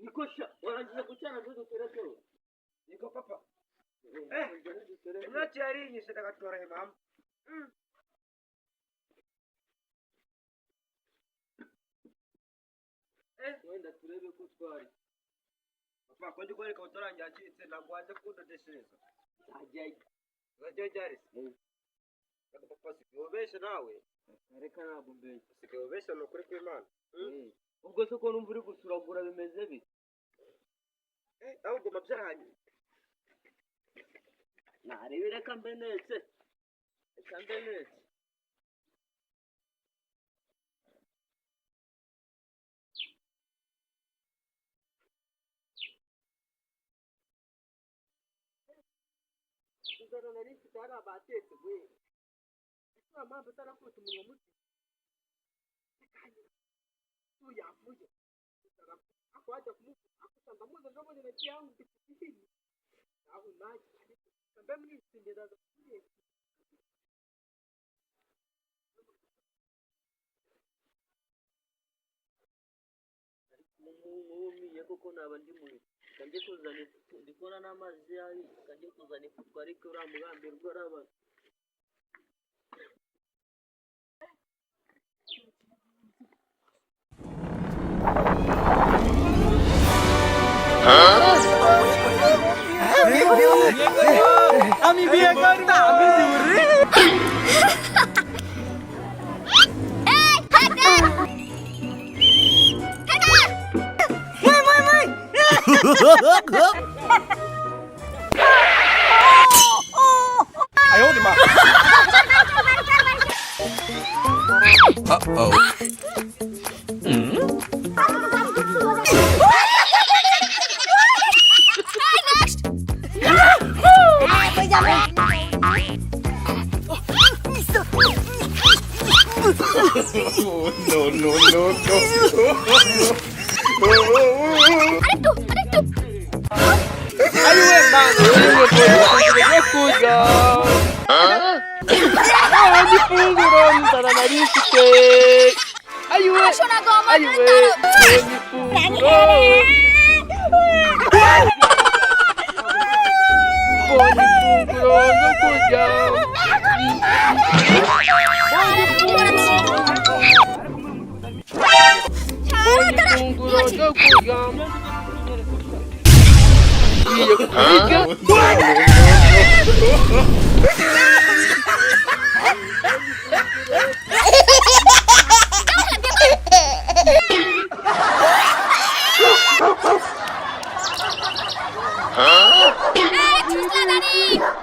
Nikosha, wanajua kuchana tu tuterekeo. Niko papa. Mwache alinyi sitaka tutorehe mama. Wenda turebe ko twari. Papa kwandi kweli ka utoranja acitse nagwaje kudodeshereza. Ajayi. Gajajari. Nako papa sikubesha nawe. Reka nabumbe. Sikubesha no kuri kw'Imana. Ubwo se ko numva uri gusuragura bimeze bite? Ahubwo mabyaranye. Narebe reka mbenetse. Reka mbenetse. Ndoro nari kitara batetse bwe. Ese mama batarakuta umunwa muti. Tuyavuye. Akwaje kumufuka akusanga muze ndabone na cyangu ndikufihini. Aho naje kambe mwisindira zakuriye. Mumi yako kona abandi muri. Kanje kuzana ndikora n'amazi yayi kanje kuzana ifutwa ariko ura mugambi rwaraba. Ami biar kata ami duri. Ayo di mana? Uh-oh. Daddy!